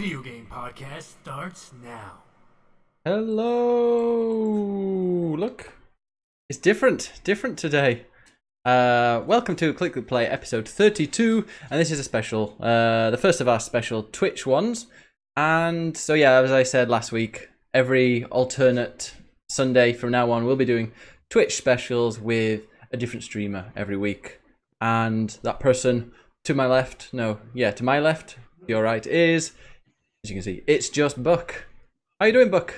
Video Game Podcast starts now. Hello! Look, it's different today. Welcome to Click Click Play episode 32, and this is a special, the first of our special Twitch ones. And so yeah, as I said last week, every alternate Sunday from now on, we'll be doing Twitch specials with a different streamer every week. And that person to my left, to my left, your right is, as you can see, it's just Buck. How you doing, Buck?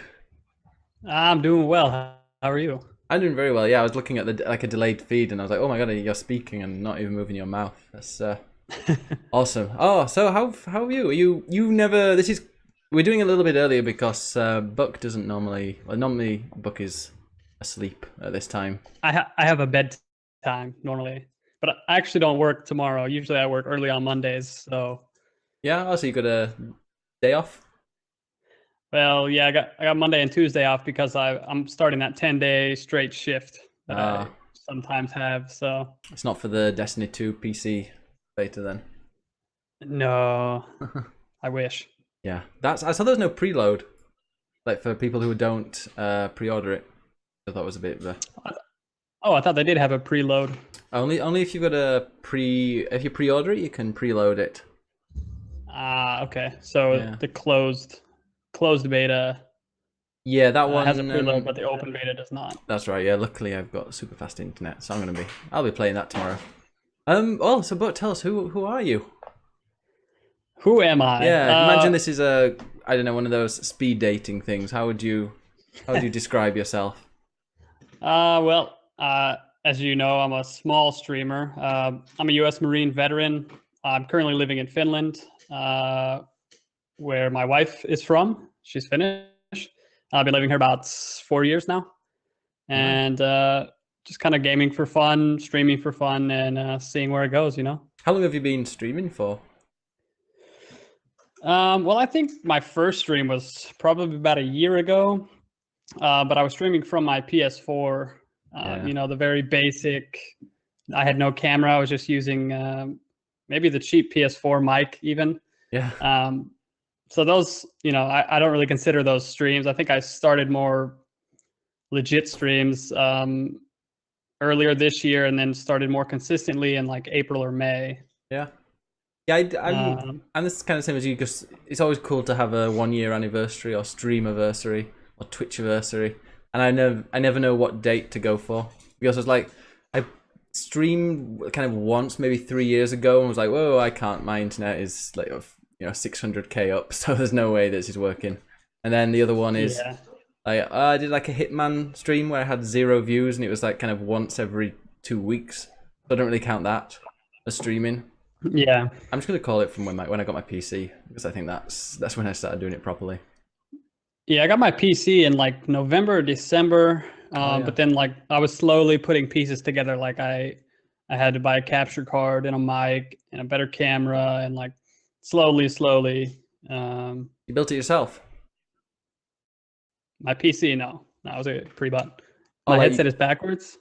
I'm doing well. How are you? I'm doing very well. Yeah, I was looking at a delayed feed, and I was like, "Oh my god, you're speaking and not even moving your mouth." That's awesome. Oh, so how are you? You never. We're doing a little bit earlier because Buck doesn't normally. Well, normally Buck is asleep at this time. I have a bedtime normally, but I actually don't work tomorrow. Usually I work early on Mondays. So Yeah. Oh, so you got a day off? well, yeah, I got Monday and Tuesday off because I'm starting that 10-day straight shift that I sometimes have. So It's not for the Destiny 2 PC beta then. no, I wish. Yeah, I saw there's no preload, like for people who don't pre-order it. I thought it was a bit of a... Oh, I thought they did have a preload. Only if you've got if you pre-order it, you can preload it. Ah, okay. So Yeah. the closed beta Yeah, that one has a preload, but the open beta does not. That's right. Yeah, luckily I've got super fast internet, so I'll be playing that tomorrow. So but tell us, who are you? Who am I? Yeah, imagine this is one of those speed dating things. How would you describe yourself? As you know, I'm a small streamer. I'm a U.S. Marine veteran. I'm currently living in Finland, where my wife is from. She's Finnish. I've been living here about 4 years now, and just kind of gaming for fun, streaming for fun, and seeing where it goes. How long have you been streaming for? I think my first stream was probably about a year ago, but I was streaming from my PS4. The very basic. I had no camera. I was just using maybe the cheap PS4 mic even. Yeah. So those, I don't really consider those streams. I think I started more legit streams earlier this year, and then started more consistently in like April or May. Yeah. Yeah, I'm this kind of same as you, because it's always cool to have a 1-year anniversary or stream-iversary or Twitch-iversary, and I never know what date to go for, because it's like I streamed kind of once maybe 3 years ago and was like, whoa, I can't, my internet is like 600k up, so there's no way this is working. And then the other one is I did like a Hitman stream where I had 0 views, and it was like kind of once every 2 weeks, so I don't really count that as streaming. Yeah, I'm just gonna call it from when I got my PC, because I think that's when I started doing it properly. Yeah, I got my PC in like November or December, but then like I was slowly putting pieces together. Like I had to buy a capture card and a mic and a better camera, and like slowly. You built it yourself? My PC, no, that was a pre-bought. My headset is backwards.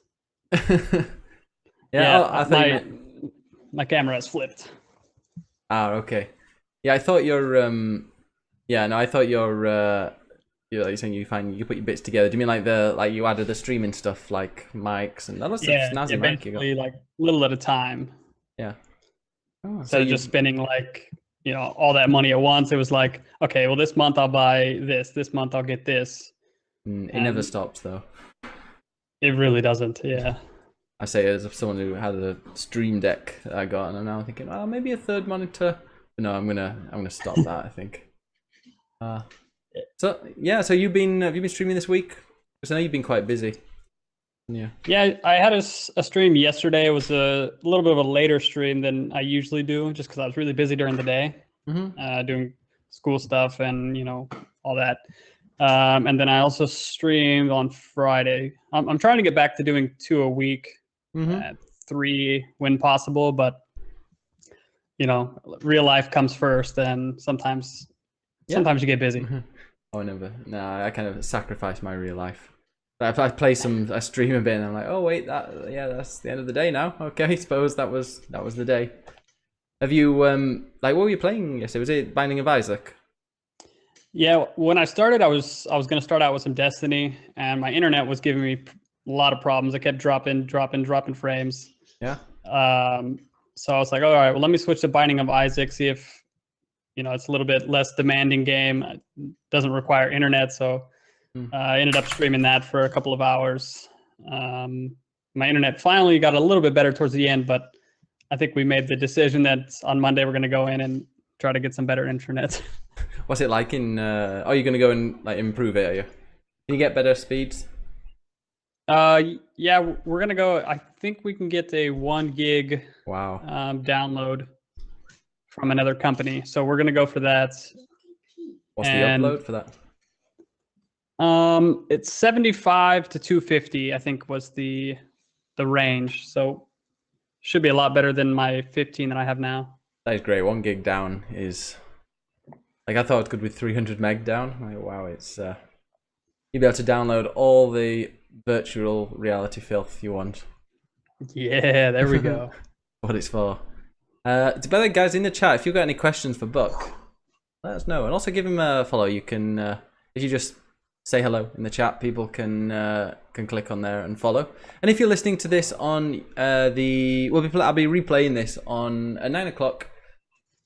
I thought my camera is flipped. Okay. Yeah, I thought you're you're saying you put your bits together. Do you mean like you added the streaming stuff, like mics and other stuff? Snazzy mic you got. Basically like little at a time. Yeah. Instead of just spending like all that money at once, it was like, okay, well this month I'll buy this month I'll get this. It never stops though. It really doesn't. Yeah. I say as someone who had a Stream Deck that I got, and I'm now thinking, maybe a third monitor. But no, I'm gonna stop that, I think. So have you been streaming this week? Because I know you've been quite busy. Yeah. Yeah, I had a stream yesterday. It was a little bit of a later stream than I usually do, just because I was really busy during the day, doing school stuff and all that. And then I also streamed on Friday. I'm trying to get back to doing 2 a week, 3 when possible, but real life comes first, and sometimes you get busy. Oh, never. No, I kind of sacrifice my real life. I play I stream a bit, and I'm like, oh wait, that's the end of the day now. Okay, I suppose that was the day. Have you what were you playing yesterday? Was it Binding of Isaac? Yeah, when I started, I was going to start out with some Destiny, and my internet was giving me a lot of problems. I kept dropping frames. Yeah. So I was like, all right, well, let me switch to Binding of Isaac, see if it's a little bit less demanding game. It doesn't require internet, so I ended up streaming that for a couple of hours. My internet finally got a little bit better towards the end, but I think we made the decision that on Monday we're going to go in and try to get some better internet. What's it like in? Are you going to go and like improve it? Are you? Can you get better speeds? Yeah, we're gonna go. I think we can get a 1 gig Wow. download from another company, so we're gonna go for that. What's the And upload for that? it's 75 to 250, I think was the range. So should be a lot better than my 15 that I have now. That is great. 1 gig down is like I thought it could be 300 meg down. Like, wow, it's you'll be able to download all the virtual reality filth you want. Yeah, there we go. What it's for. By the way, guys, in the chat, if you've got any questions for Buck, let us know, and also give him a follow. You can, if you just say hello in the chat, people can click on there and follow. And if you're listening to this on I'll be replaying this on 9 o'clock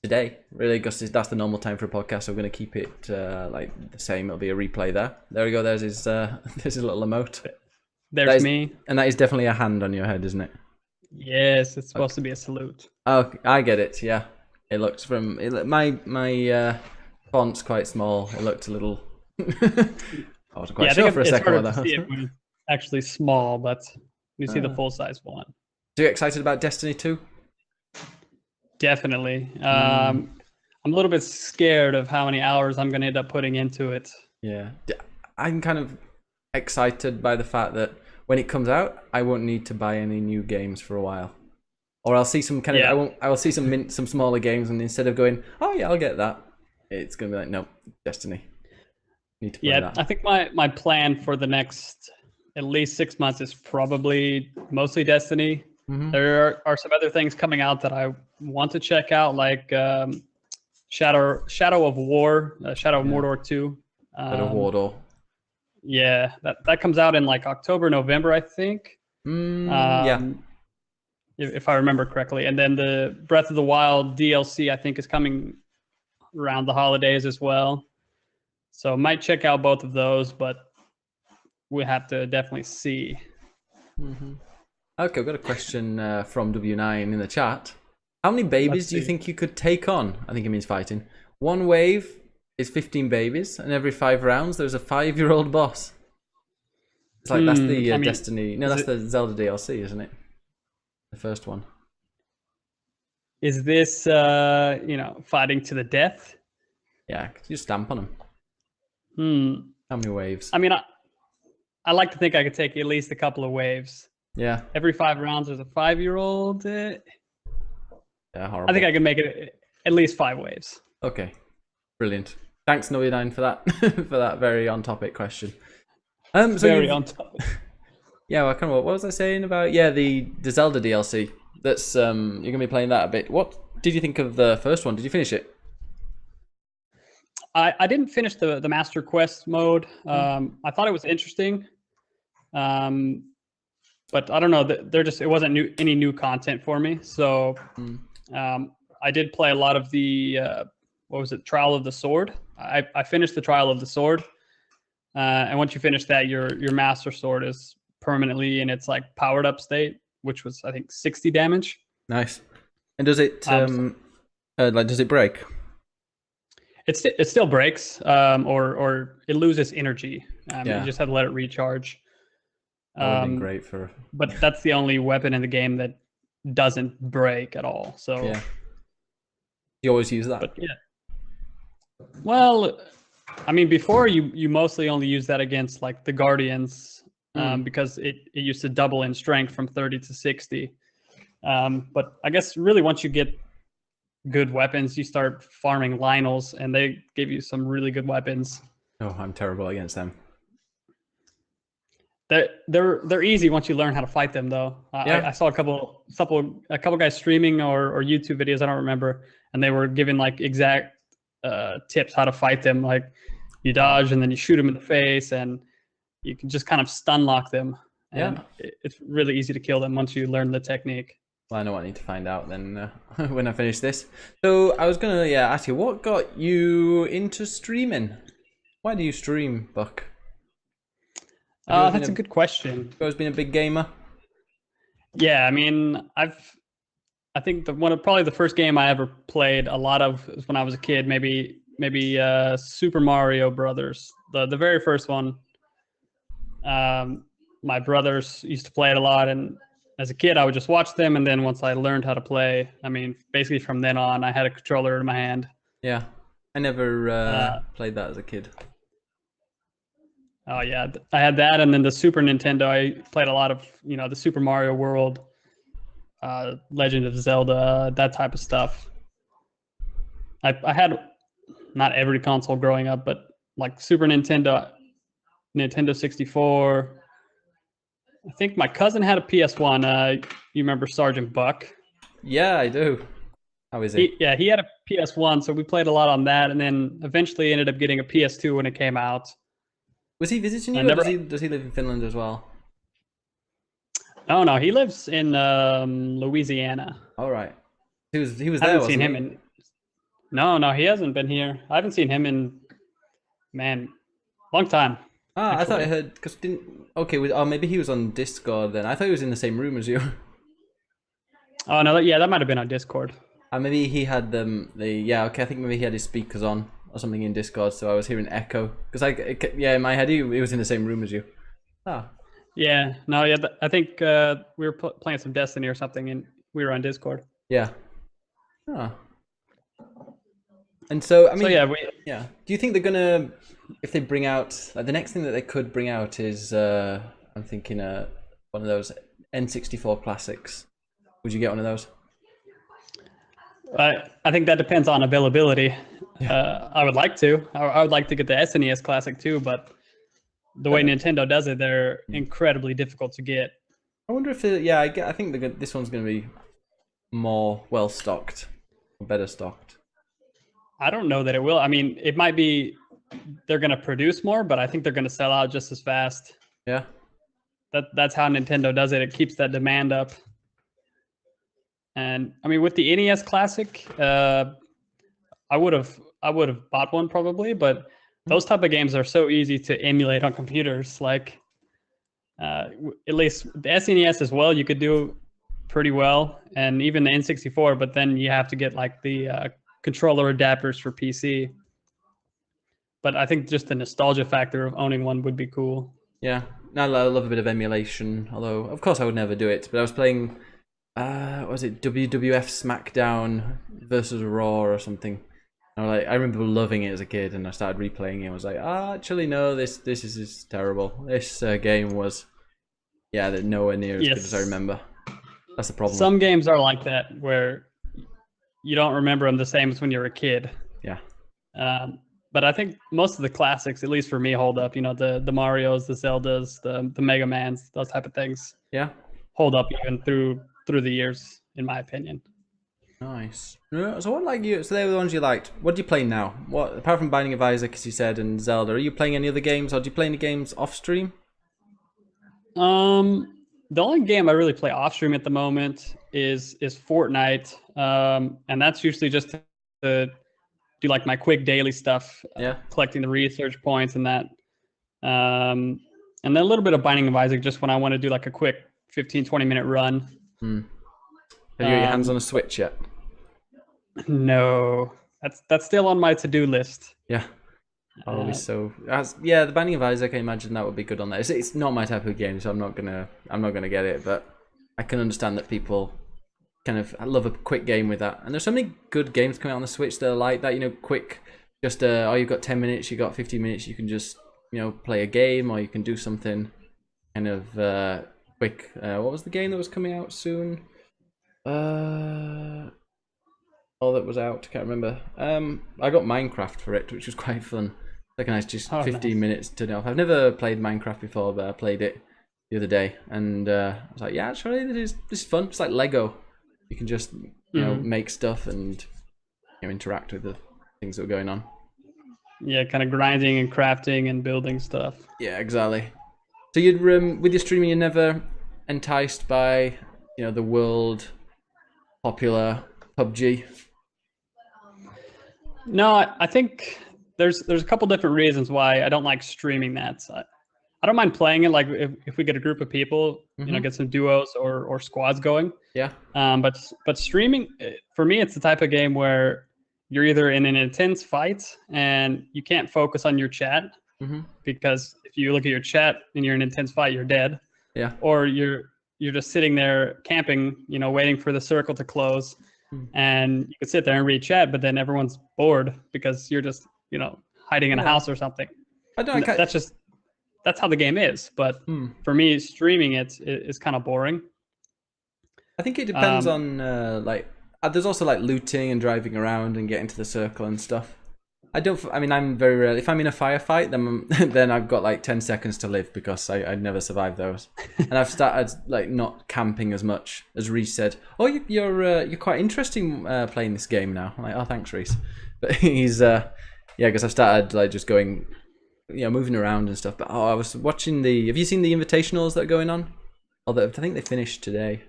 today. Really, because that's the normal time for a podcast. So we're going to keep it like the same. It'll be a replay there. There we go. There's his there's his little emote. There's me. And that is definitely a hand on your head, isn't it? Yes, it's supposed to be a salute. Oh, I get it. Yeah, it looks from my font's quite small. It looked a little. I wasn't quite sure for a second what that was. It when it's actually small, but you see the full size one. So you excited about Destiny 2? Definitely. I'm a little bit scared of how many hours I'm going to end up putting into it. Yeah, I'm kind of excited by the fact that when it comes out, I won't need to buy any new games for a while, or I'll see some kind of I will see some smaller games, and instead of going, oh yeah, I'll get that, it's gonna be like, no, Destiny. Need to play that. I think my plan for the next at least 6 months is probably mostly Destiny. Mm-hmm. There are some other things coming out that I want to check out, like Shadow of War, Shadow of Mordor 2. Shadow of Mordor. Yeah, that comes out in like October, November, I think. Yeah. If I remember correctly. And then the Breath of the Wild DLC, I think, is coming around the holidays as well. So might check out both of those, but we have to definitely see. Mm-hmm. Okay, I've got a question from W9 in the chat. How many babies do you think you could take on? I think it means fighting. One wave is 15 babies, and every 5 rounds there's a 5-year-old boss. It's like that's the Destiny. No, that's the Zelda DLC, isn't it? The first one. Is this fighting to the death? Yeah, you stamp on them. How many waves? I mean, I like to think I could take at least a couple of waves. Yeah. Every 5 rounds there's a 5-year-old. Yeah, horrible. I think I can make it at least 5 waves. Okay, brilliant. Thanks, Noe9, for that for that very on-topic question. So very on topic. Yeah, well, kind of. What was I saying about? Yeah, the Zelda DLC. That's you're gonna be playing that a bit. What did you think of the first one? Did you finish it? I didn't finish the Master Quest mode. I thought it was interesting, but I don't know. It wasn't any new content for me. So I did play a lot of the what was it? Trial of the Sword. I finished the Trial of the Sword, and once you finish that, your Master Sword is permanently in its like powered up state, which was I think 60 damage. Nice. And does it does it break? It still breaks, or it loses energy. You just have to let it recharge. That would have been great for. But that's the only weapon in the game that doesn't break at all. So yeah, you always use that. But yeah. Well, I mean, before you mostly only use that against like the Guardians, because it used to double in strength from 30 to 60. But I guess really once you get good weapons, you start farming Lynels, and they give you some really good weapons. Oh, I'm terrible against them. They're easy once you learn how to fight them, though. I saw a couple guys streaming or YouTube videos, I don't remember, and they were giving like exact tips how to fight them. Like you dodge and then you shoot them in the face, and you can just kind of stun lock them. And it's really easy to kill them once you learn the technique. Well, I know what I need to find out then when I finish this. So I was gonna ask you, what got you into streaming? Why do you stream, Buck? That's a good question. You've always been a big gamer. Yeah, I mean, I think probably the first game I ever played a lot of was when I was a kid. Maybe Super Mario Brothers, the very first one. My brothers used to play it a lot, and as a kid, I would just watch them. And then once I learned how to play, I mean, basically from then on, I had a controller in my hand. Yeah, I never played that as a kid. Oh yeah, I had that, and then the Super Nintendo. I played a lot of the Super Mario World, Legend of Zelda, that type of stuff. I had not every console growing up, but like Super Nintendo, Nintendo 64. I think my cousin had a PS1. You remember Sergeant Buck? Yeah, I do. How is it? He had a PS1, so we played a lot on that, and then eventually ended up getting a PS2 when it came out. Was he visiting you, or does he live in Finland as well? No, he lives in Louisiana. All right. He was there. I haven't seen him in. No, he hasn't been here. I haven't seen him in, long time. Ah, actually. I thought I heard because maybe he was on Discord then. I thought he was in the same room as you. Oh no, that might have been on Discord. Maybe he had I think maybe he had his speakers on or something in Discord, so I was hearing echo. Because in my head he was in the same room as you. Ah. Yeah, no, I think we were playing some Destiny or something, and we were on Discord. Yeah. Ah. And so, I mean, do you think they're gonna, if they bring out, like the next thing that they could bring out is, I'm thinking one of those N64 classics. Would you get one of those? I think that depends on availability. Yeah. I would like to. I would like to get the SNES Classic too, but the way Nintendo does it, they're incredibly difficult to get. I wonder if I think this one's going to be more well stocked, or better stocked. I don't know that it will. I mean, it might be they're going to produce more, but I think they're going to sell out just as fast. Yeah. That's how Nintendo does it. It keeps that demand up. And I mean, with the NES Classic, I would have bought one probably, but those type of games are so easy to emulate on computers. Like, at least the SNES as well, you could do pretty well, and even the N64. But then you have to get like the controller adapters for PC. But I think just the nostalgia factor of owning one would be cool. Yeah, I love a bit of emulation. Although, of course, I would never do it. But I was playing, was it WWF SmackDown versus Raw or something? I remember loving it as a kid, and I started replaying it. I was like, actually, no, this is terrible. This game was, that nowhere near as good as I remember. That's the problem. Some games are like that, where you don't remember them the same as when you were a kid. Yeah. But I think most of the classics, at least for me, hold up. You know, the Marios, the Zeldas, the Mega Mans, those type of things. Yeah. Hold up even through the years, in my opinion. Nice. So what So they were the ones you liked. What do you play now? What, apart from Binding of Isaac, as you said, and Zelda, are you playing any other games, or do you play any games off stream? The only game I really play off stream at the moment is Fortnite, and that's usually just to do like my quick daily stuff. Collecting the research points and that, and then a little bit of Binding of Isaac just when I want to do like a quick 15-20 minute run. Have you got your hands on a Switch yet? No, that's still on my to-do list. Yeah, probably so. The Binding of Isaac, I imagine that would be good on there. It's not my type of game, so I'm not gonna get it. But I can understand that people kind of love a quick game with that. And there's so many good games coming out on the Switch that are like that. You know, quick. Just you've got 10 minutes, you've got 15 minutes. You can just play a game, or you can do something kind of quick. What was the game that was coming out soon? That was out, can't remember. I got Minecraft for it, which was quite fun. Like a nice 15 minutes to turn it off. I've never played Minecraft before, but I played it the other day, and I was like, yeah, actually, this is fun. It's like Lego. You can just make stuff and interact with the things that are going on. Yeah, kind of grinding and crafting and building stuff. Yeah, exactly. So you'd with your streaming, you're never enticed by the world popular PUBG. No, I think there's a couple different reasons why I don't like streaming that. So I don't mind playing it, like if we get a group of people, get some duos or squads going. Yeah. But streaming, for me, it's the type of game where you're either in an intense fight and you can't focus on your chat because if you look at your chat and you're in an intense fight, you're dead. Yeah. Or you're just sitting there camping, waiting for the circle to close, and you could sit there and read chat, but then everyone's bored because you're just hiding in a house or something. That's how the game is. But for me, streaming is kind of boring. I think it depends on there's also like looting and driving around and getting to the circle and stuff. I'm very rare. If I'm in a firefight, then I've got like 10 seconds to live because I'd never survive those. And I've started like not camping as much, as Reese said. Oh, you're quite interesting playing this game now. I'm like, oh, thanks, Reese. But he's because I've started like just going, moving around and stuff. But I was watching have you seen the invitationals that are going on? I think they finished today.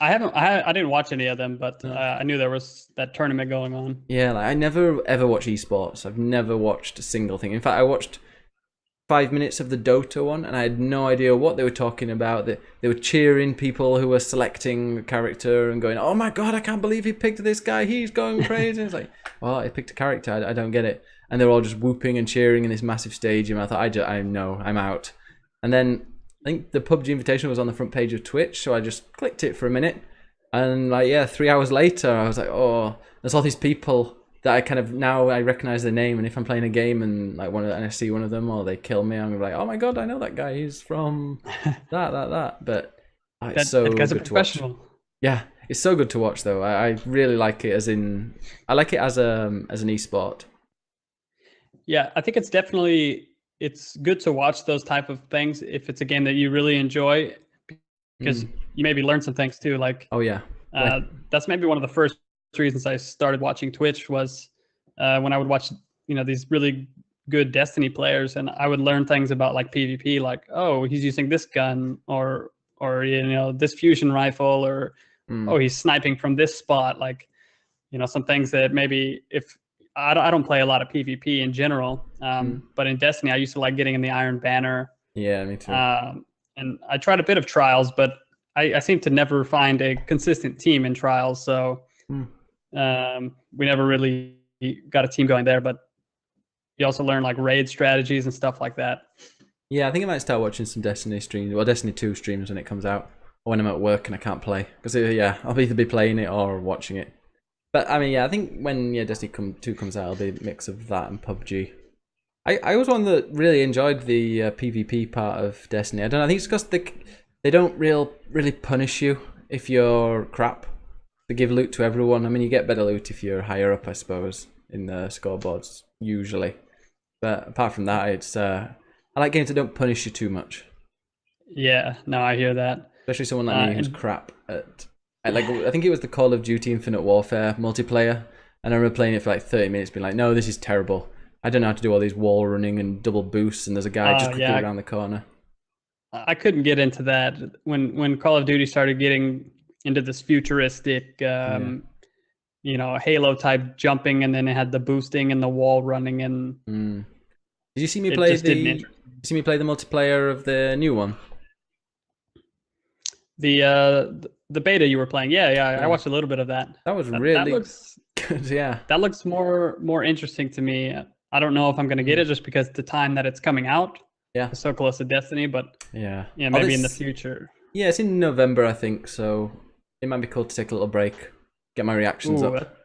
I haven't. I didn't watch any of them, but I knew there was that tournament going on. Yeah, I never ever watch esports. I've never watched a single thing. In fact, I watched 5 minutes of the Dota one, and I had no idea what they were talking about. They were cheering people who were selecting a character and going, "Oh my god, I can't believe he picked this guy. He's going crazy." It's like, well, I picked a character. I don't get it. And they're all just whooping and cheering in this massive stadium. I thought, I know, I'm out. And then I think the PUBG invitation was on the front page of Twitch, so I just clicked it for a minute, and 3 hours later, I was like, oh, there's all these people that I kind of now I recognize their name, and if I'm playing a game and I see one of them or they kill me, I'm like, oh my god, I know that guy. He's from that. But it's so good to watch. Yeah, it's so good to watch though. I really like it I like it as an esport. Yeah, I think it's good to watch those type of things if it's a game that you really enjoy, because you maybe learn some things too. Like, oh yeah, that's maybe one of the first reasons I started watching Twitch was when I would watch these really good Destiny players, and I would learn things about like PvP, like, oh, he's using this gun or this fusion rifle, or oh, he's sniping from this spot, like some things that maybe if I don't play a lot of PvP in general, but in Destiny, I used to like getting in the Iron Banner. Yeah, me too. And I tried a bit of Trials, but I seem to never find a consistent team in Trials. So we never really got a team going there. But you also learn like raid strategies and stuff like that. Yeah, I think I might start watching some Destiny streams, or Destiny 2 streams when it comes out, or when I'm at work and I can't play. Because I'll either be playing it or watching it. But I think when Destiny 2 comes out, it'll be a mix of that and PUBG. I was one that really enjoyed the PvP part of Destiny. I don't know, I think it's because they don't really punish you if you're crap. They give loot to everyone. I mean, you get better loot if you're higher up, I suppose, in the scoreboards, usually. But apart from that, it's I like games that don't punish you too much. Yeah, no, I hear that. Especially someone like me who's crap at... I think it was the Call of Duty Infinite Warfare multiplayer, and I remember playing it for like 30 minutes being like, no, this is terrible. I don't know how to do all these wall running and double boosts, and there's a guy just quickly around the corner. I couldn't get into that. When Call of Duty started getting into this futuristic, Halo type jumping, and then it had the boosting and the wall running, and did you see me play the multiplayer of the new one? The beta you were playing, yeah. I watched a little bit of that. That was really that looks good. Yeah, that looks more interesting to me. I don't know if I'm gonna get it just because the time that it's coming out. Yeah, it's so close to Destiny, but maybe in the future. Yeah, it's in November, I think. So it might be cool to take a little break, get my reactions up.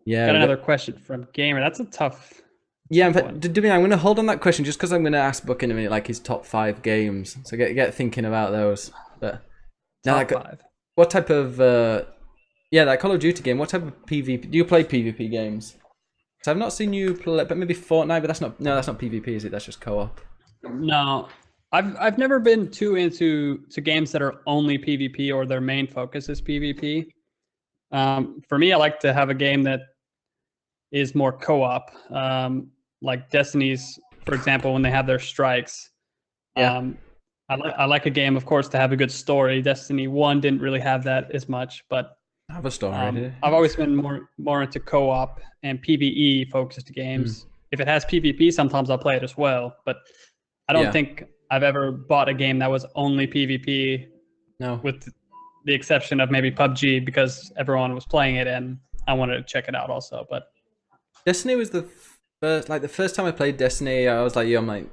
Yeah. Got another question from Gamer. That's a tough. Yeah, but I'm going to hold on that question just because I'm going to ask Buck in a minute, like his top 5 games. So get thinking about those. But top 5. What type of that Call of Duty game? What type of PvP? Do you play PvP games? So I've not seen you play, but maybe Fortnite. But that's not PvP, is it? That's just co-op. No, I've never been too into games that are only PvP or their main focus is PvP. For me, I like to have a game that is more co-op. like Destiny's, for example, when they have their strikes. Yeah. I like a game, of course, to have a good story. Destiny 1 didn't really have that as much, but I have a story. I've always been more into co-op and PvE focused games. If it has PvP, sometimes I'll play it as well, but I don't think I've ever bought a game that was only PvP. No. With the exception of maybe PUBG, because everyone was playing it and I wanted to check it out also. But Destiny was the first time I played Destiny. I was like,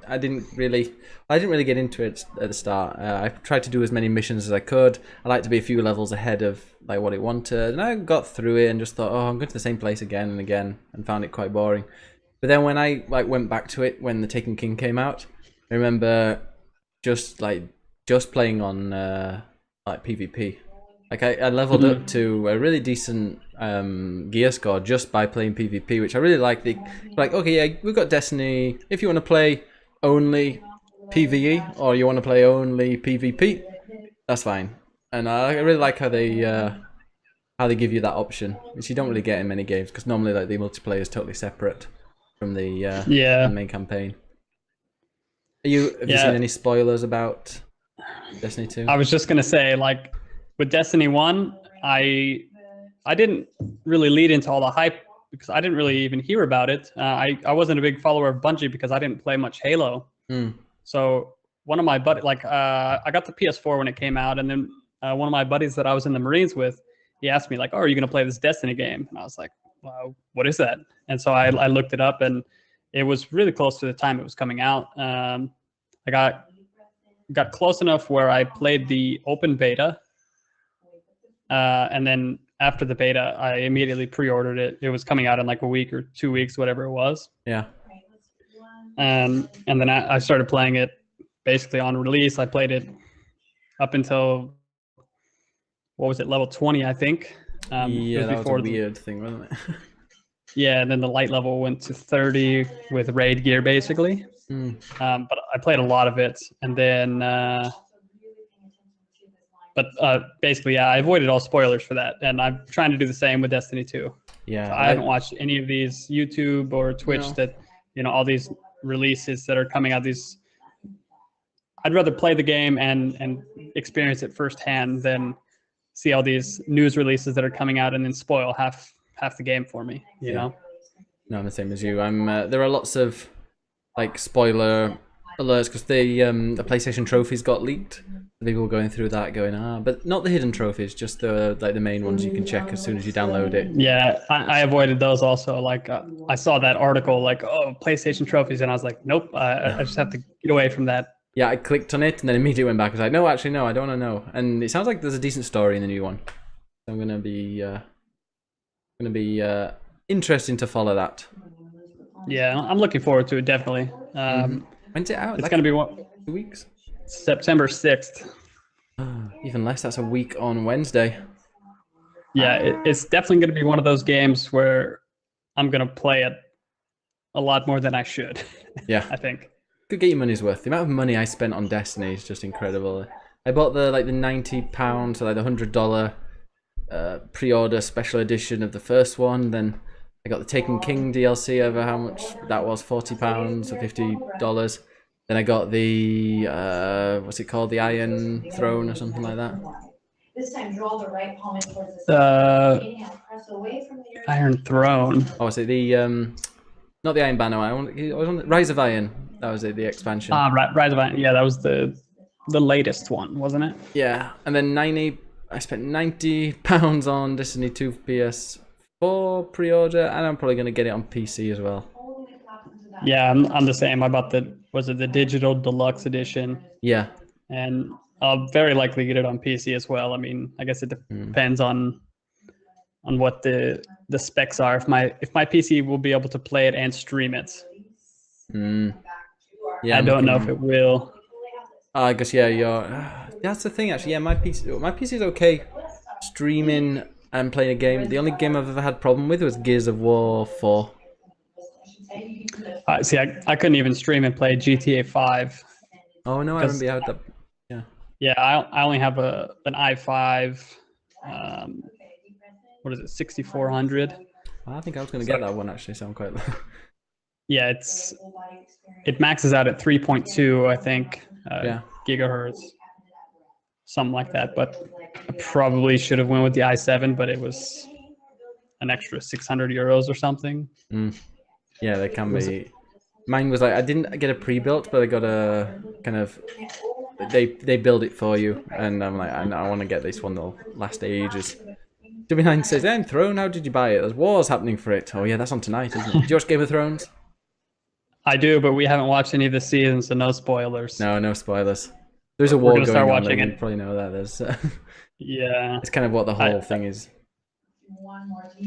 I didn't really get into it at the start. I tried to do as many missions as I could. I like to be a few levels ahead of like what it wanted, and I got through it and just thought, oh, I'm going to the same place again and again, and found it quite boring. But then when I went back to it when the Taken King came out, I remember just playing on like PvP. Like I leveled up to a really decent gear score just by playing PvP, which I really like. Like, okay, yeah, we've got Destiny. If you want to play only PvE or you want to play only PvP, that's fine. And I really like how they give you that option, which you don't really get in many games, because normally like the multiplayer is totally separate from the main campaign. Have you seen any spoilers about Destiny 2? I was just gonna say, like, with Destiny 1, I didn't really lead into all the hype because I didn't really even hear about it. I wasn't a big follower of Bungie because I didn't play much Halo. So one of my buddies, I got the PS4 when it came out, and then one of my buddies that I was in the Marines with, he asked me like, "Oh, are you gonna play this Destiny game?" And I was like, "Wow, what is that?" And so I looked it up, and it was really close to the time it was coming out. I got close enough where I played the open beta. And then after the beta, I immediately pre-ordered it. It was coming out in like a week or 2 weeks, whatever it was. Yeah. And then I started playing it basically on release. I played it up until, what was it, level 20, I think. Yeah, that was a weird thing, wasn't it? Yeah, and then the light level went to 30 with raid gear, basically. But I played a lot of it. And then... But basically, yeah, I avoided all spoilers for that, and I'm trying to do the same with Destiny 2. Yeah, so I haven't watched any of these YouTube or Twitch that, all these releases that are coming out. I'd rather play the game and experience it firsthand than see all these news releases that are coming out and then spoil half the game for me. You know? No, I'm the same as you. There are lots of like spoiler alerts because the PlayStation trophies got leaked. People going through that, going but not the hidden trophies, just the main ones you can check as soon as you download it. Yeah, I avoided those also. Like I saw that article, like, oh, PlayStation trophies, and I was like, nope, I just have to get away from that. Yeah, I clicked on it and then immediately went back. I was like, no, actually, no, I don't want to know. And it sounds like there's a decent story in the new one. So I'm gonna be interesting to follow that. Yeah, I'm looking forward to it, definitely. When's it out? It's gonna be 2 weeks. September 6th. Even less. That's a week on Wednesday. Yeah, it's definitely going to be one of those games where I'm going to play it a lot more than I should. Yeah, I think. Could get your money's worth. The amount of money I spent on Destiny is just incredible. I bought the £90, so like the $100 pre-order special edition of the first one. Then I got the Taken King DLC over how much that was, £40 or $50. Then I got the what's it called, the Iron Throne or something like that. This time, draw the right palm in towards the press away from the Iron Throne. Oh, was it the not the Iron Banner? I was on the Rise of Iron. That was it, the expansion. Rise of Iron. Yeah, that was the latest one, wasn't it? Yeah, and then I spent £90 on Destiny 2 PS4 pre-order, and I'm probably gonna get it on PC as well. Yeah, I'm the same. I bought the digital deluxe edition. Yeah. And I'll very likely get it on PC as well. I mean, I guess it depends on what the specs are. If my PC will be able to play it and stream it. Yeah, I don't know if it will. I guess that's the thing actually. Yeah, my PC is okay streaming and playing a game. The only game I've ever had problem with was Gears of War 4. See, I couldn't even stream and play GTA 5. Oh no, I remember you had that. Yeah. Yeah, I only have an i5. What is it, 6400? I think I was going to get that one actually. So I'm quite. Yeah, it maxes out at 3.2, I think, gigahertz, something like that. But I probably should have went with the i7, but it was an extra 600 euros or something. Yeah, they can be. Mine was like, I didn't get a pre-built, but I got a kind of, they build it for you, and I'm like, I want to get this one that'll last ages. W9 says, then Throne, how did you buy it? There's wars happening for it. Oh yeah, that's on tonight, isn't it? Did you watch Game of Thrones? I do, but we haven't watched any of the seasons, so no spoilers. No spoilers. There's a war going start on. Watching there. it. You probably know that. There's. Yeah. It's kind of what the whole thing is.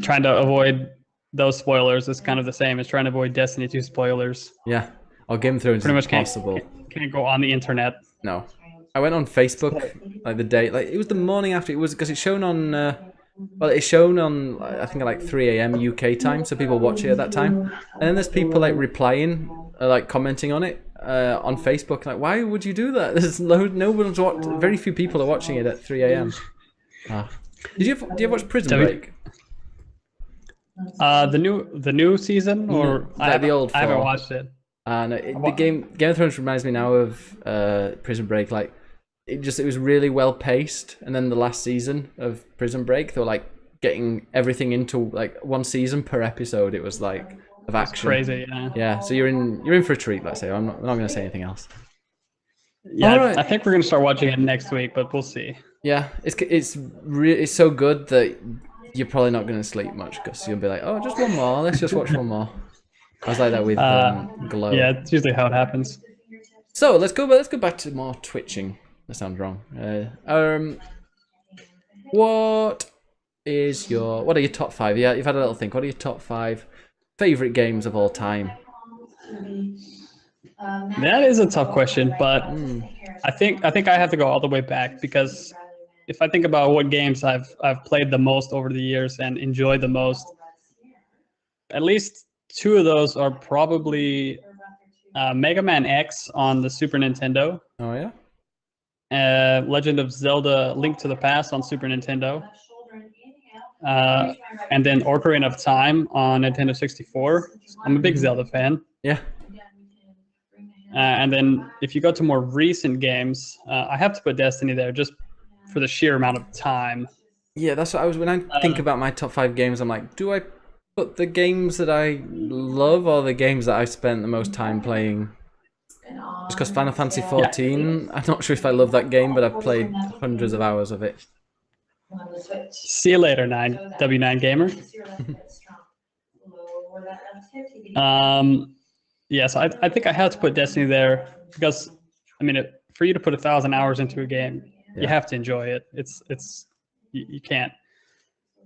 Trying to avoid those spoilers is kind of the same as trying to avoid Destiny 2 spoilers. Yeah. Or Game of Thrones Pretty much is impossible. Can't go on the internet. No. I went on Facebook like the day, like it was the morning after, it was because it's shown on, well, it's shown on, I think like 3 a.m. UK time, so people watch it at that time. And then there's people like replying, like commenting on it on Facebook, like, why would you do that? There's no one's watched, very few people are watching it at 3 a.m. Did you ever watch Prison Break? The new season, or I haven't watched it. The Game of Thrones reminds me now of Prison Break. Like it was really well paced, and then the last season of Prison Break, they were like getting everything into like one season per episode. It was like of action. It's crazy, yeah. Yeah, so you're in for a treat. Let's say I'm not going to say anything else. Yeah, right. I think we're going to start watching it next week, but we'll see. Yeah, it's so good that you're probably not going to sleep much because you'll be like, oh, just one more. Let's just watch one more. I was like that with Glow. Yeah, it's usually how it happens. So let's go back to more twitching. That sounds wrong. What are your top 5? Yeah, you've had a little think. What are your top 5 favorite games of all time? That is a tough question, but I think I have to go all the way back, because if I think about what games I've played the most over the years and enjoyed the most, at least 2 of those are probably Mega Man X on the Super Nintendo. Oh yeah. Legend of Zelda: Link to the Past on Super Nintendo. And then Ocarina of Time on Nintendo 64. I'm a big Zelda fan. Yeah. And then if you go to more recent games, I have to put Destiny there just for the sheer amount of time. Yeah, that's what I was, when I think about my top 5 games, I'm like, do I put the games that I love or the games that I've spent the most time playing? Just because Final Fantasy 14, I'm not sure if I love that game, but I've played hundreds of hours of it. See you later, W9 Gamer. Yeah, so I think I have to put Destiny there because, I mean, for you to put 1,000 hours into a game, you have to enjoy it. You can't.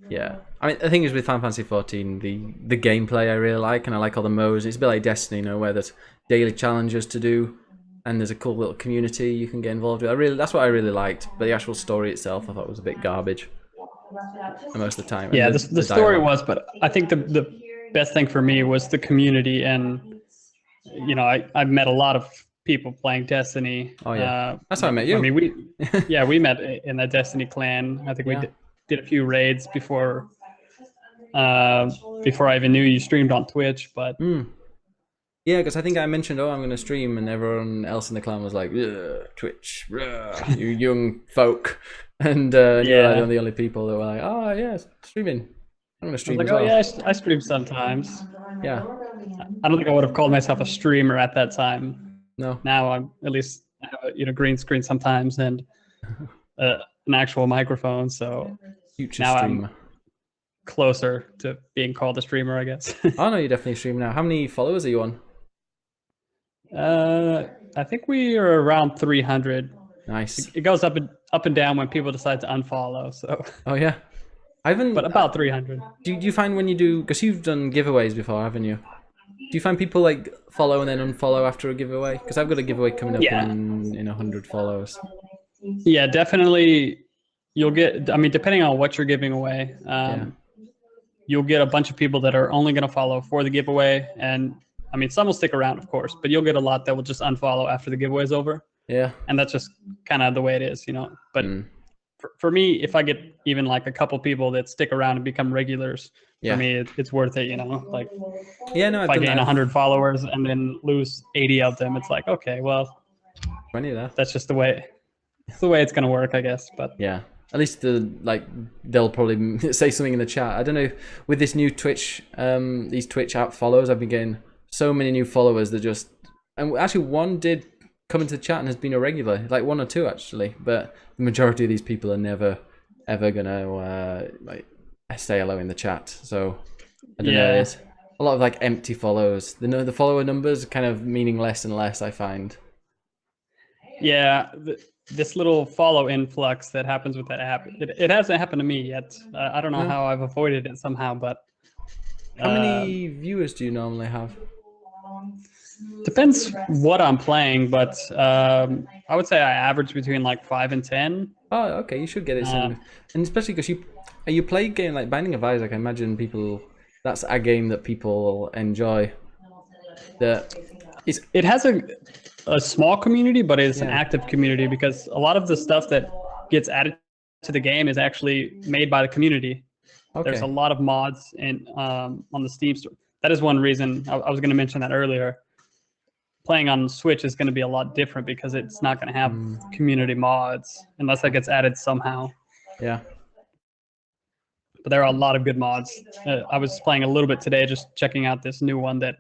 Yeah, I mean, the thing is with Final Fantasy 14, the gameplay I really like, and I like all the modes. It's a bit like Destiny, where there's daily challenges to do, and there's a cool little community you can get involved with. That's what I really liked. But the actual story itself, I thought was a bit garbage most of the time. Yeah, the story was, but I think the best thing for me was the community, and I've met a lot of people playing Destiny. Oh yeah, that's how I met you. I mean, we met in that Destiny clan. I think we did a few raids before I even knew you streamed on Twitch. But yeah, because I think I mentioned, I'm going to stream, and everyone else in the clan was like, Twitch, you young folk, and you're like the only people that were like, oh yeah, streaming. I'm going to stream as well. Oh yeah, I stream sometimes. Yeah. I don't think I would have called myself a streamer at that time. No. Now I'm at least have a green screen sometimes and an actual microphone. So future now streamer. I'm closer to being called a streamer, I guess. Oh no, you're definitely streaming now. How many followers are you on? I think we are around 300. Nice. It goes up and down when people decide to unfollow. So. Oh yeah. But about 300. Do you find when you do, because you've done giveaways before, haven't you? Do you find people like follow and then unfollow after a giveaway? Because I've got a giveaway coming up in 100 follows. Yeah, definitely. You'll get, I mean, depending on what you're giving away, you'll get a bunch of people that are only going to follow for the giveaway. And I mean, some will stick around, of course, but you'll get a lot that will just unfollow after the giveaway is over. Yeah. And that's just kind of the way it is, But for me, if I get even like a couple people that stick around and become regulars, Yeah. for me, it's worth it, you know? Like, Yeah, no, if I gain 100 followers and then lose 80 of them, it's like, okay, well, 20 there. that's just the way it's going to work, I guess. But yeah, at least they'll probably say something in the chat. I don't know, with this new Twitch, these Twitch app follows, I've been getting so many new followers that just, and actually one did come into the chat and has been a regular, like 1 or 2 actually, but the majority of these people are never ever gonna like say hello in the chat. So I don't know, it's a lot of like empty follows. The follower numbers are kind of meaning less and less, I find. Yeah, this little follow influx that happens with that app, it hasn't happened to me yet. I don't know how I've avoided it somehow, but how many viewers do you normally have? Depends what I'm playing, but I would say I average between like 5 and 10. Oh, okay, you should get it soon. And especially because you play a game like Binding of Isaac, I imagine that's a game that people enjoy. It has a small community, but it's an active community, because a lot of the stuff that gets added to the game is actually made by the community. Okay. There's a lot of mods on the Steam store. That is one reason I was going to mention that earlier. Playing on Switch is going to be a lot different because it's not going to have community mods unless that gets added somehow. Yeah. But there are a lot of good mods. I was playing a little bit today, just checking out this new one that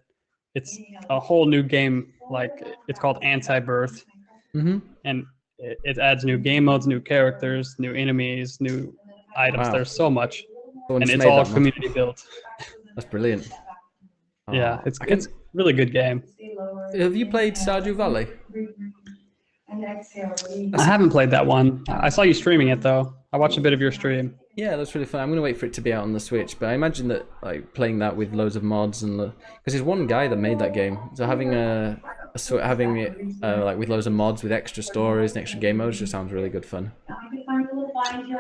it's a whole new game. Like, it's called Anti-Birth. Mm-hmm. And it adds new game modes, new characters, new enemies, new items. Wow. There's so much. And it's all community built. That's brilliant. Yeah, it's a really good game. Have you played Stardew Valley? I haven't played that one. I saw you streaming it though. I watched a bit of your stream. Yeah, that's really fun. I'm gonna wait for it to be out on the Switch, but I imagine that like playing that with loads of mods and because there's one guy that made that game, so having it like with loads of mods with extra stories and extra game modes just sounds really good fun.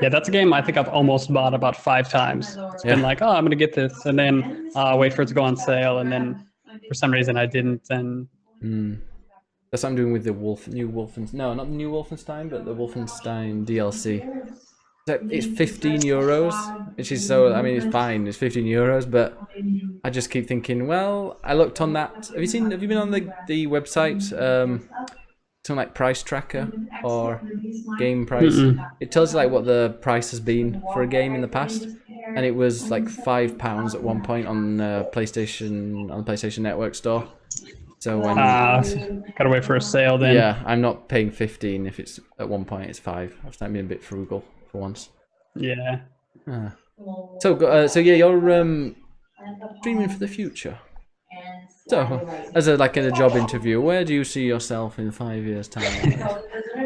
Yeah, that's a game I think I've almost bought about 5 times. It's been like, oh, I'm gonna get this, and then wait for it to go on sale, and then for some reason I didn't. And that's what I'm doing with the new Wolfenstein. No, not the new Wolfenstein, but the Wolfenstein DLC. So it's €15, which is so. I mean, it's fine. It's €15, but I just keep thinking. Well, I looked on that. Have you been on the website? Something like Price Tracker or Game Price. It tells you like what the price has been for a game in the past, and it was like £5 at one point on the PlayStation Network store. So when gotta wait for a sale then. Yeah, I'm not paying 15 if it's at one point it's 5. I've started being a bit frugal for once. Yeah. So yeah, you're dreaming for the future. So, as a job interview, where do you see yourself in 5 years' time?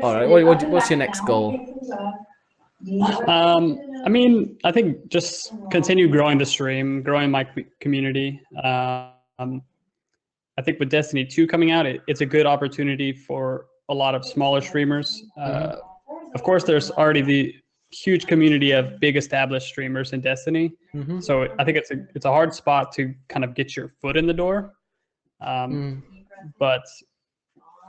All right, what's your next goal? I mean, I think just continue growing the stream, growing my community. I think with Destiny 2 coming out, it's a good opportunity for a lot of smaller streamers. Of course, there's already the huge community of big established streamers in Destiny. So I think it's a hard spot to kind of get your foot in the door. But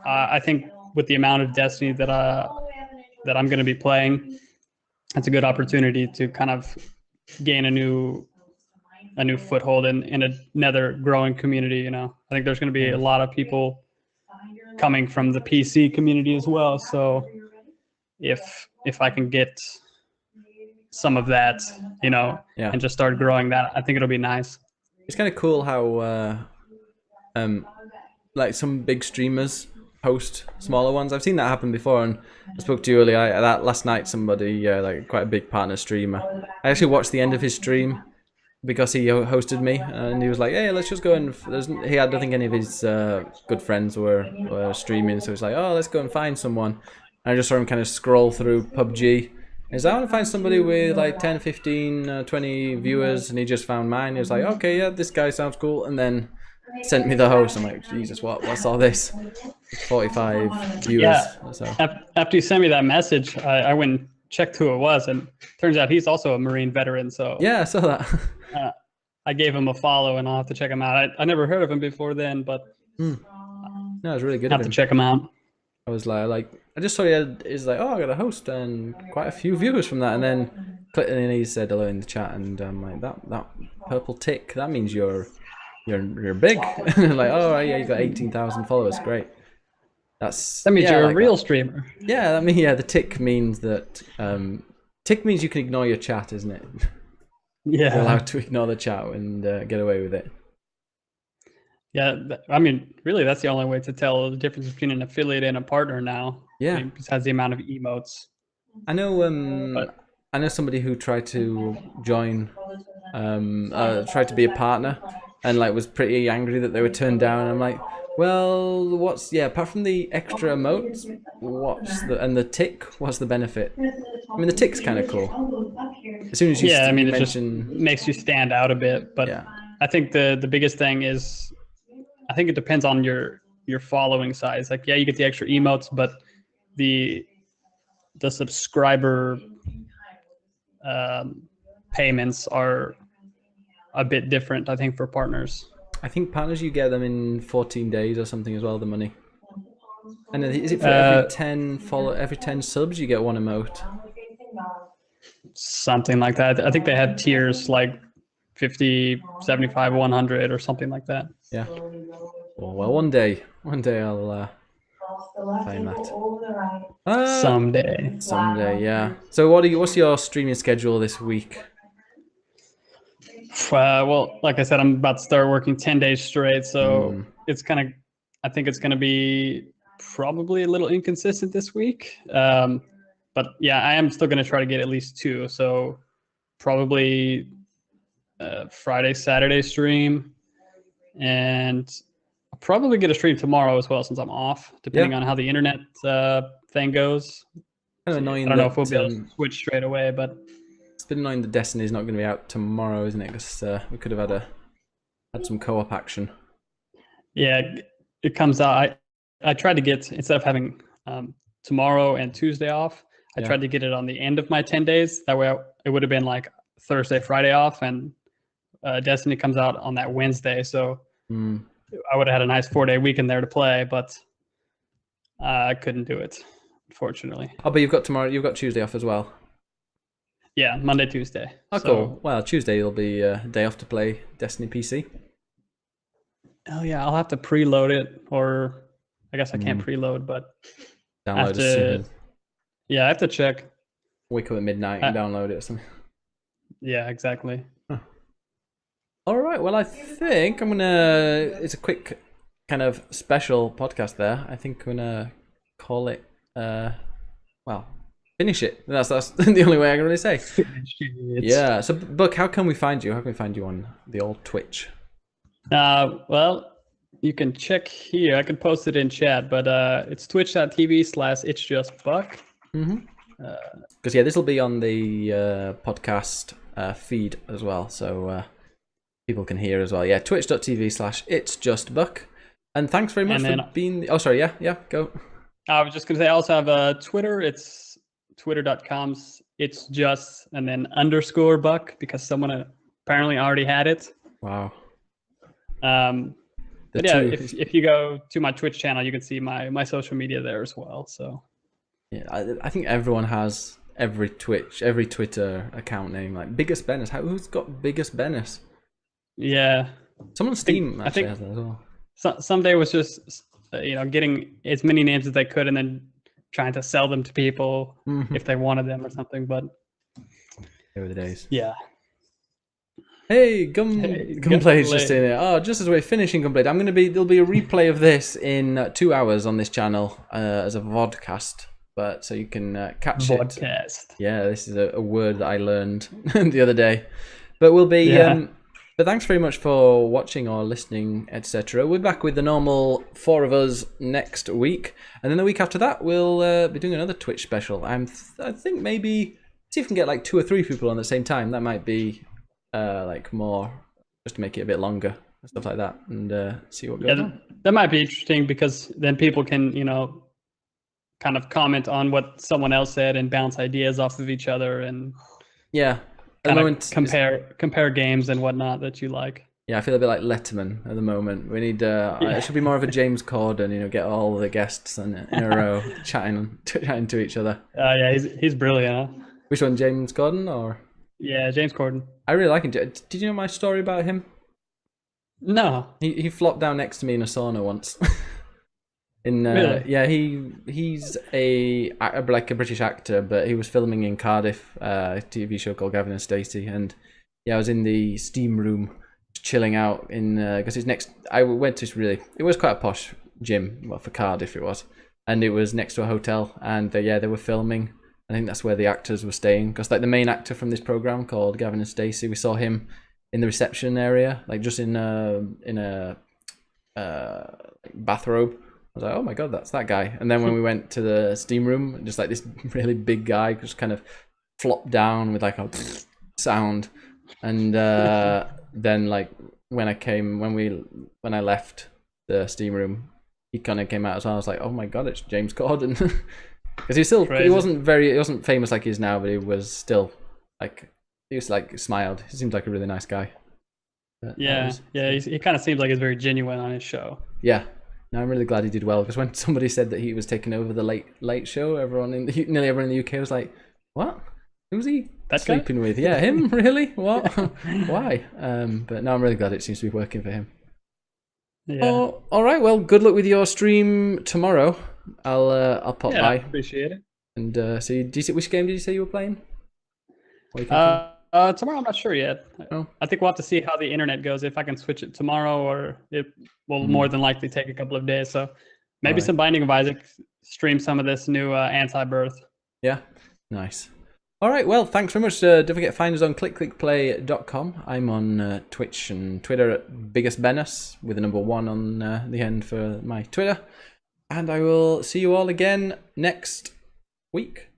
I think with the amount of Destiny that I'm going to be playing, it's a good opportunity to kind of gain a new foothold in another growing community. You know, I think there's going to be a lot of people coming from the PC community as well. So if I can get some of that, you know, and just start growing that, I think it'll be nice. It's kind of cool how like some big streamers host smaller ones. I've seen that happen before, and I spoke to you earlier. That last night, somebody like quite a big partner streamer. I actually watched the end of his stream because he hosted me, and he was like, "Hey, let's just go and." I don't think any of his good friends were streaming, so he's like, "Oh, let's go and find someone." And I just saw him kind of scroll through PUBG. He's like, "I want to find somebody with like 10, 15, 20 viewers," and he just found mine. He was like, "Okay, yeah, this guy sounds cool," and then sent me the host. I'm like, Jesus, what's all this? 45 viewers. Yeah. So. After you sent me that message, I went and checked who it was, and turns out he's also a Marine veteran. So yeah, I saw that. I gave him a follow, and I'll have to check him out. I never heard of him before then, but no, it's really good. Have to check him out. I was I just saw he's like, oh, I got a host and quite a few viewers from that, and then clicked and he said hello in the chat, and I'm like, that purple tick, that means you're big. Like, oh yeah, you got 18,000 followers, great. That means you're a real streamer. Yeah, the tick means that tick means you can ignore your chat, isn't it? Yeah, you're allowed to ignore the chat and get away with it. Yeah, I mean, really, that's the only way to tell the difference between an affiliate and a partner now. Yeah. I mean, besides the amount of emotes. I know somebody who tried to join, tried to be a partner, and like was pretty angry that they were turned down. And I'm like, well, apart from the extra emotes, and the tick, what's the benefit? I mean, the tick's kind of cool. As soon as you it just makes you stand out a bit. But yeah. I think the biggest thing is, I think it depends on your following size. Like, yeah, you get the extra emotes, but the subscriber payments are a bit different, I think, for partners. I think partners, you get them in 14 days or something as well, the money. And is it for every 10 subs you get one emote? Something like that. I think they have tiers like 50, 75, 100 or something like that. Yeah. Well, one day I'll find that. Someday, yeah. So what's your streaming schedule this week? Well, like I said, I'm about to start working 10 days straight, so I think it's gonna be probably a little inconsistent this week. But yeah, I am still gonna try to get at least 2. So probably Friday, Saturday stream, and I'll probably get a stream tomorrow as well since I'm off, depending on how the internet thing goes. Kind of annoying. I don't know if we'll be able to switch straight away, but it's been annoying that Destiny's not going to be out tomorrow, isn't it? Because we could have had some co-op action. Yeah, it comes out. I tried to get, instead of having tomorrow and Tuesday off, I tried to get it on the end of my 10 days. That way it would have been like Thursday, Friday off, and Destiny comes out on that Wednesday. So I would have had a nice 4-day weekend there to play, but I couldn't do it, unfortunately. Oh, but you've got Tuesday off as well. Yeah, Monday, Tuesday. Oh, cool. Well, Tuesday will be a day off to play Destiny PC. Oh yeah, I'll have to preload it, or I guess I can't preload, but download it soon. Yeah, I have to check. Wake up at midnight and download it or something. Yeah, exactly. Huh. All right. Well, I think I'm gonna. It's a quick kind of special podcast there. I think I'm gonna call it. Finish it. That's the only way I can really say. Yeah. So, Buck, how can we find you? How can we find you on the old Twitch? Well, you can check here. I can post it in chat, but it's twitch.tv/itsjustbuck. Because this will be on the podcast feed as well, so people can hear as well. Yeah, twitch.tv/itsjustbuck. And thanks very much for being. Oh, sorry. Yeah. Go. I was just gonna say I also have a Twitter. It's twitter.com/itsjust and then _buck because someone apparently already had it. Wow. But yeah, if you go to my Twitch channel, you can see my social media there as well. So yeah, I think everyone has every Twitter account name, like Biggest Bennis. Who's got Biggest Bennis? Yeah, someone on Steam actually has that as well. Someday was just getting as many names as they could and then trying to sell them to people if they wanted them or something. But they were the days. Yeah. Hey, Gunblade's just in it. Oh, just as we're finishing Gunblade, there'll be a replay of this in 2 hours on this channel as a vodcast. But so you can catch vodcast. It. Yeah, this is a word that I learned the other day. But we'll be. But thanks very much for watching or listening, etc. We're back with the normal 4 of us next week, and then the week after that we'll be doing another Twitch special. I think maybe see if we can get like 2 or 3 people on the same time. That might be like more, just to make it a bit longer and stuff like that, and see what goes on. That might be interesting because then people can kind of comment on what someone else said and bounce ideas off of each other and yeah. Kind of compare games and whatnot that you like. Yeah, I feel a bit like Letterman at the moment. We need. It should be more of a James Corden. Get all the guests in a row chatting to each other. Yeah, he's brilliant. Huh? Which one, James Corden or? Yeah, James Corden. I really like him. Did you know my story about him? No. He flopped down next to me in a sauna once. Really? Yeah, he's like a British actor, but he was filming in Cardiff, a TV show called Gavin and Stacey, and yeah, I was in the steam room chilling out in because it's next. I went to it was quite a posh gym, well for Cardiff it was, and it was next to a hotel, and they were filming. I think that's where the actors were staying, because like the main actor from this program called Gavin and Stacey, we saw him in the reception area, like just in a bathrobe. I was like, oh my god, that's that guy. And then when we went to the steam room, just like this really big guy just kind of flopped down with like a sound. And then like when I left the steam room, he kind of came out as well. I was like, oh my god, it's James Corden. Because he wasn't famous like he is now, but he was still like, he was like smiled. He seemed like a really nice guy. But he kind of seems like he's very genuine on his show. Yeah. No, I'm really glad he did well, because when somebody said that he was taking over the late show, nearly everyone in the UK was like, "What? Who was he sleeping with? Yeah, him? Really? What? Why?" But no, I'm really glad it seems to be working for him. Yeah. Oh, all right. Well, good luck with your stream tomorrow. I'll pop by. Appreciate it. And see. Which game did you say you were playing? Tomorrow I'm not sure yet. Oh. I think we'll have to see how the internet goes, if I can switch it tomorrow, or it will more than likely take a couple of days. So maybe some Binding of Isaac, stream some of this new Anti-Birth. Yeah, nice. All right, well, thanks very much. Don't forget to find us on clickclickplay.com. I'm on Twitch and Twitter at biggestbenus with the number 1 on the end for my Twitter. And I will see you all again next week.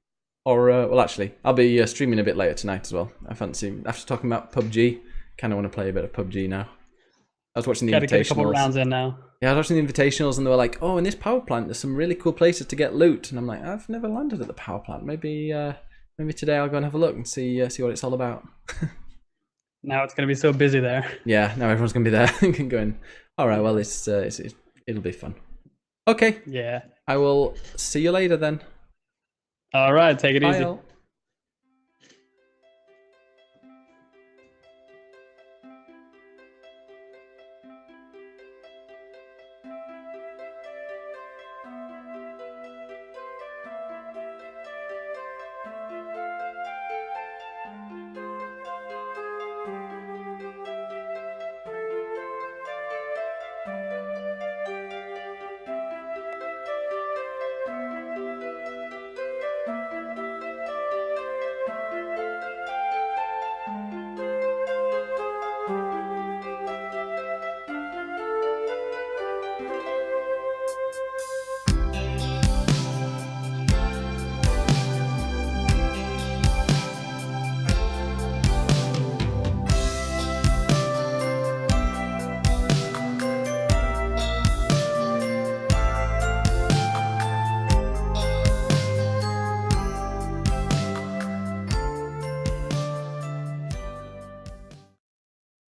Or, well, actually, I'll be streaming a bit later tonight as well. I fancy, after talking about PUBG, kind of want to play a bit of PUBG now. I was watching the invitationals. Get a couple rounds in now. Yeah, I was watching the invitationals, and they were like, "Oh, in this power plant, there's some really cool places to get loot." And I'm like, "I've never landed at the power plant. Maybe today I'll go and have a look and see what it's all about." Now it's gonna be so busy there. Yeah, now everyone's gonna be there going, "All right, well, it'll be fun." Okay. Yeah. I will see you later then. All right, take it easy. Bye.